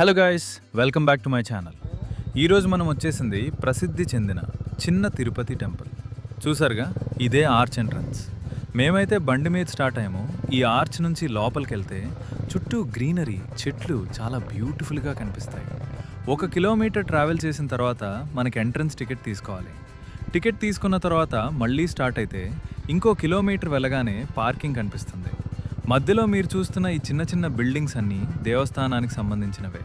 Hello guys, welcome back to my channel. ఈరోజు మనం వచ్చేసింది ప్రసిద్ధి చెందిన చిన్న తిరుపతి టెంపుల్. చూసారుగా, ఇదే ఆర్చ్ ఎంట్రన్స్. మేమైతే బండి మీద స్టార్ట్ అయ్యాము. ఈ ఆర్చ్ నుంచి లోపలికి వెళ్తే చుట్టూ గ్రీనరీ, చెట్లు చాలా బ్యూటిఫుల్గా కనిపిస్తాయి. 1 కిలోమీటర్ ట్రావెల్ చేసిన తర్వాత మనకి ఎంట్రన్స్ టికెట్ తీసుకోవాలి. టికెట్ తీసుకున్న తర్వాత మళ్ళీ స్టార్ట్ అయితే ఇంకో కిలోమీటర్ వెళ్ళగానే పార్కింగ్ కనిపిస్తుంది. మధ్యలో మీరు చూస్తున్న ఈ చిన్న చిన్న బిల్డింగ్స్ అన్నీ దేవస్థానానికి సంబంధించినవే.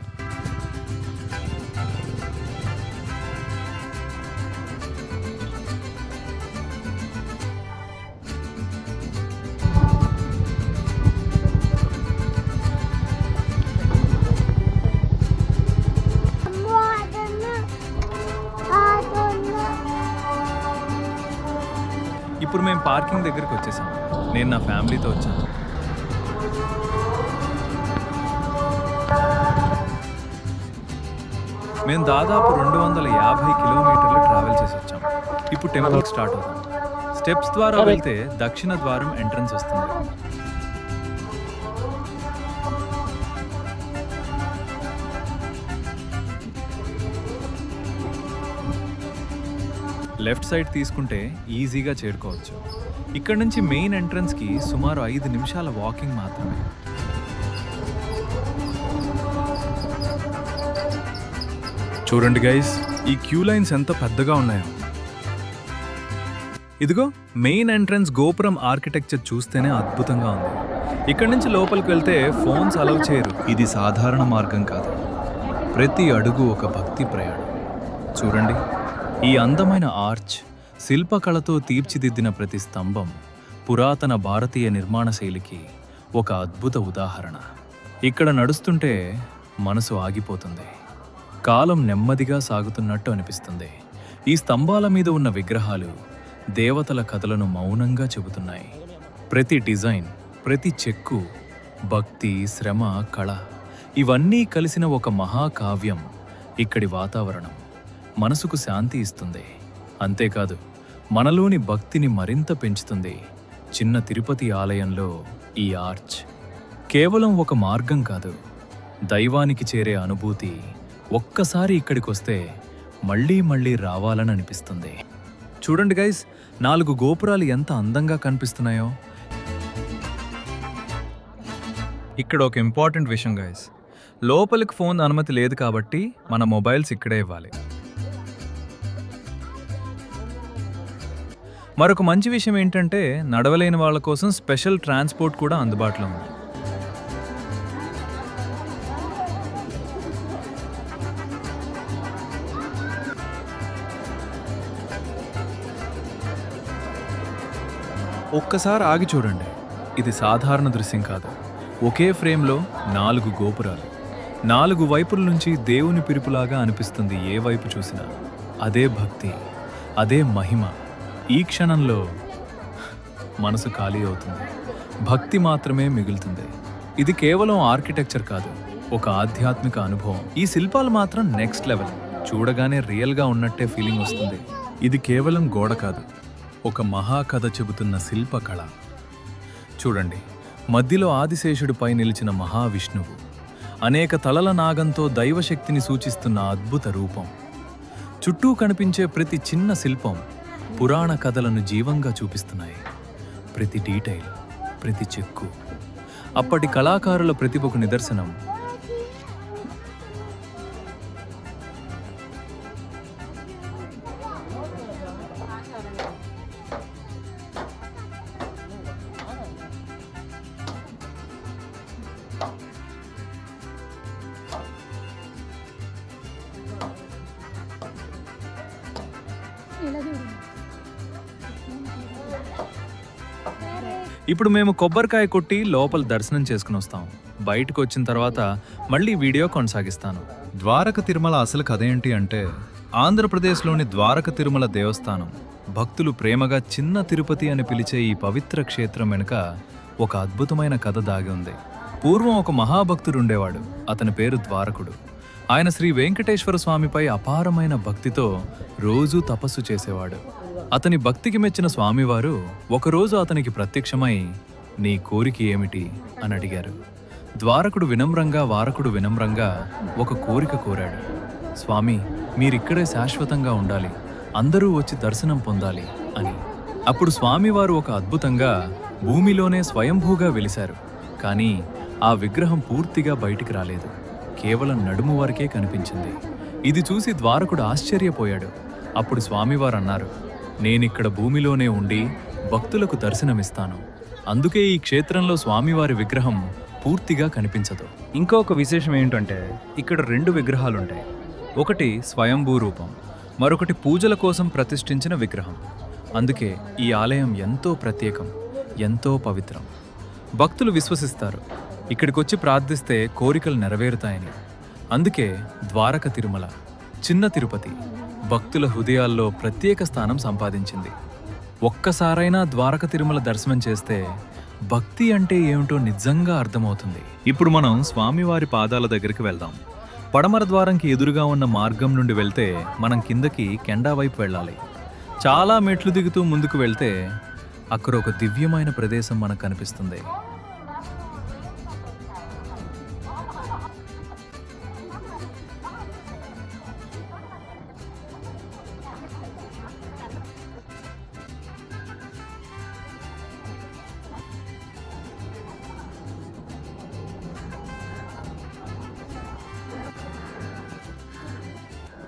ఇప్పుడు మేము పార్కింగ్ దగ్గరికి వచ్చేసాం. నేను నా ఫ్యామిలీతో వచ్చాను. మేము దాదాపు 250 కిలోమీటర్లు ట్రావెల్ చేసి వచ్చాం. ఇప్పుడు టెంపుల్ స్టార్ట్ అవుతాం. స్టెప్స్ ద్వారా వెళ్తే దక్షిణ ద్వారం ఎంట్రన్స్ వస్తుంది. లెఫ్ట్ సైడ్ తీసుకుంటే ఈజీగా చేరుకోవచ్చు. ఇక్కడ నుంచి మెయిన్ ఎంట్రన్స్కి సుమారు 5 నిమిషాల వాకింగ్ మాత్రమే. చూడండి గైస్, ఈ క్యూ లైన్స్ ఎంత పెద్దగా ఉన్నాయో. ఇదిగో మెయిన్ ఎంట్రన్స్ గోపురం ఆర్కిటెక్చర్ చూస్తేనే అద్భుతంగా ఉంది. ఇక్కడ నుంచి లోపలికి వెళ్తే ఫోన్స్ అలౌ చేయరు. ఇది సాధారణ మార్గం కాదు. ప్రతి అడుగు ఒక భక్తి ప్రయాణం. చూడండి, ఈ అందమైన ఆర్చ్, శిల్పకళతో తీర్చిదిద్దిన ప్రతి స్తంభం పురాతన భారతీయ నిర్మాణ శైలికి ఒక అద్భుత ఉదాహరణ. ఇక్కడ నడుస్తుంటే మనసు ఆగిపోతుంది. కాలం నెమ్మదిగా సాగుతున్నట్టు అనిపిస్తుంది. ఈ స్తంభాల మీద ఉన్న విగ్రహాలు దేవతల కథలను మౌనంగా చెబుతున్నాయి. ప్రతి డిజైన్, ప్రతి చెక్కు భక్తి, శ్రమ, కళ ఇవన్నీ కలిసిన ఒక మహాకావ్యం. ఇక్కడి వాతావరణం మనసుకు శాంతి ఇస్తుంది. అంతేకాదు, మనలోని భక్తిని మరింత పెంచుతుంది. చిన్న తిరుపతి ఆలయంలో ఈ ఆర్చ్ కేవలం ఒక మార్గం కాదు, దైవానికి చేరే అనుభూతి. ఒక్కసారి ఇక్కడికి వస్తే మళ్ళీ మళ్ళీ రావాలని అనిపిస్తుంది. చూడండి గైస్, 4 గోపురాలు ఎంత అందంగా కనిపిస్తున్నాయో. ఇక్కడ ఒక ఇంపార్టెంట్ విషయం గైస్, లోపలికి ఫోన్ అనుమతి లేదు కాబట్టి మన మొబైల్స్ ఇక్కడే ఇవ్వాలి. మరొక మంచి విషయం ఏంటంటే నడవలేని వాళ్ళ కోసం స్పెషల్ ట్రాన్స్పోర్ట్ కూడా అందుబాటులో ఉంది. ఒక్కసారి ఆగి చూడండి, ఇది సాధారణ దృశ్యం కాదు. ఒకే ఫ్రేమ్లో 4 గోపురాలు, 4 వైపుల నుంచి దేవుని పిలుపులాగా అనిపిస్తుంది. ఏ వైపు చూసినా అదే భక్తి, అదే మహిమ. ఈ క్షణంలో మనసు ఖాళీ అవుతుంది, భక్తి మాత్రమే మిగులుతుంది. ఇది కేవలం ఆర్కిటెక్చర్ కాదు, ఒక ఆధ్యాత్మిక అనుభవం. ఈ శిల్పాలు మాత్రం నెక్స్ట్ లెవెల్. చూడగానే రియల్గా ఉన్నట్టే ఫీలింగ్ వస్తుంది. ఇది కేవలం గోడ కాదు, ఒక మహాకథ చెబుతున్న శిల్పకళ. చూడండి, మధ్యలో ఆదిశేషుడిపై నిలిచిన మహావిష్ణువు, అనేక తలల నాగంతో దైవశక్తిని సూచిస్తున్న అద్భుత రూపం. చుట్టూ కనిపించే ప్రతి చిన్న శిల్పం పురాణ కథలను జీవంగా చూపిస్తున్నాయి. ప్రతి డీటెయిల్, ప్రతి చెక్కు అప్పటి కళాకారుల ప్రతిభకు నిదర్శనం. ఇప్పుడు మేము కొబ్బరికాయ కొట్టి లోపల దర్శనం చేసుకుని వస్తాం. బయటకు వచ్చిన తర్వాత మళ్ళీ వీడియో కొనసాగిస్తాను. ద్వారక తిరుమల అసలు కథ ఏంటి అంటే, ఆంధ్రప్రదేశ్లోని ద్వారక తిరుమల దేవస్థానం భక్తులు ప్రేమగా చిన్న తిరుపతి అని పిలిచే ఈ పవిత్ర క్షేత్రం వెనుక ఒక అద్భుతమైన కథ దాగి ఉంది. పూర్వం ఒక మహాభక్తుడు ఉండేవాడు. అతని పేరు ద్వారకుడు. ఆయన శ్రీ వెంకటేశ్వర స్వామిపై అపారమైన భక్తితో రోజూ తపస్సు చేసేవాడు. అతని భక్తికి మెచ్చిన స్వామివారు ఒకరోజు అతనికి ప్రత్యక్షమై, నీ కోరిక ఏమిటి అని అడిగారు. ద్వారకుడు వినమ్రంగా ఒక కోరిక కోరాడు. స్వామి, మీరిక్కడే శాశ్వతంగా ఉండాలి, అందరూ వచ్చి దర్శనం పొందాలి అని. అప్పుడు స్వామివారు ఒక అద్భుతంగా భూమిలోనే స్వయంభూగా వెలిశారు. కానీ ఆ విగ్రహం పూర్తిగా బయటికి రాలేదు, కేవలం నడుము వరకే కనిపించింది. ఇది చూసి ద్వారకుడు ఆశ్చర్యపోయాడు. అప్పుడు స్వామివారు అన్నారు, నేనిక్కడ భూమిలోనే ఉండి భక్తులకు దర్శనమిస్తాను. అందుకే ఈ క్షేత్రంలో స్వామివారి విగ్రహం పూర్తిగా కనిపించదు. ఇంకొక విశేషం ఏంటంటే ఇక్కడ 2 విగ్రహాలుంటాయి. ఒకటి స్వయంభూ రూపం, మరొకటి పూజల కోసం ప్రతిష్ఠించిన విగ్రహం. అందుకే ఈ ఆలయం ఎంతో ప్రత్యేకం, ఎంతో పవిత్రం. భక్తులు విశ్వసిస్తారు, ఇక్కడికొచ్చి ప్రార్థిస్తే కోరికలు నెరవేరుతాయని. అందుకే ద్వారక తిరుమల, చిన్న తిరుపతి భక్తుల హృదయాల్లో ప్రత్యేక స్థానం సంపాదించింది. ఒక్కసారైనా ద్వారక తిరుమల దర్శనం చేస్తే భక్తి అంటే ఏమిటో నిజంగా అర్థమవుతుంది. ఇప్పుడు మనం స్వామివారి పాదాల దగ్గరికి వెళ్దాం. పడమర ద్వారంకి ఎదురుగా ఉన్న మార్గం నుండి వెళ్తే మనం కిందకి కెండా వైపు వెళ్ళాలి. చాలా మెట్లు దిగుతూ ముందుకు వెళ్తే అక్కడ ఒక దివ్యమైన ప్రదేశం మనకు కనిపిస్తుంది.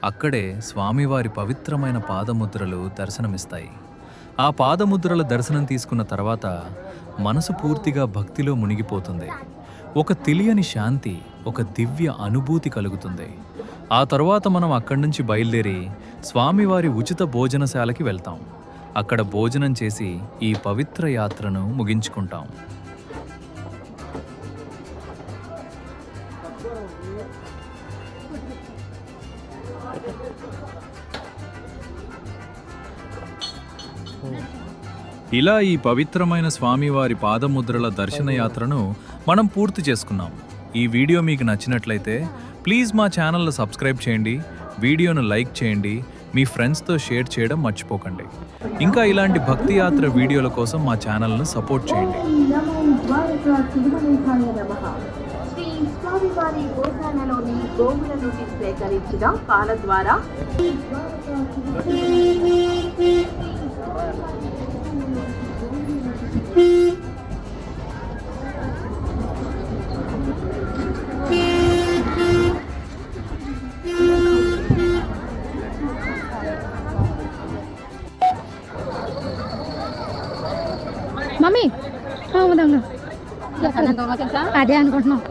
అక్కడే స్వామివారి పవిత్రమైన పాదముద్రలు దర్శనమిస్తాయి. ఆ పాదముద్రల దర్శనం తీసుకున్న తర్వాత మనసు పూర్తిగా భక్తిలో మునిగిపోతుంది. ఒక తెలియని శాంతి, ఒక దివ్య అనుభూతి కలుగుతుంది. ఆ తరువాత మనం అక్కడి నుంచి బయలుదేరి స్వామివారి ఉచిత భోజనశాలకి వెళ్తాం. అక్కడ భోజనం చేసి ఈ పవిత్ర యాత్రను ముగించుకుంటాం. ఇలా ఈ పవిత్రమైన స్వామివారి పాదముద్రల దర్శన యాత్రను మనం పూర్తి చేసుకున్నాం. ఈ వీడియో మీకు నచ్చినట్లయితే ప్లీజ్ మా ఛానల్ను సబ్స్క్రైబ్ చేయండి, వీడియోను లైక్ చేయండి, మీ ఫ్రెండ్స్తో షేర్ చేయడం మర్చిపోకండి. ఇంకా ఇలాంటి భక్తి యాత్ర వీడియోల కోసం మా ఛానల్ను సపోర్ట్ చేయండి. శ్రీ స్వామివారి గోశాలలోని గోవుల నుండి సేకరించిన పాల ద్వారా మమ్మీ అదే అనుకుంటున్నాం.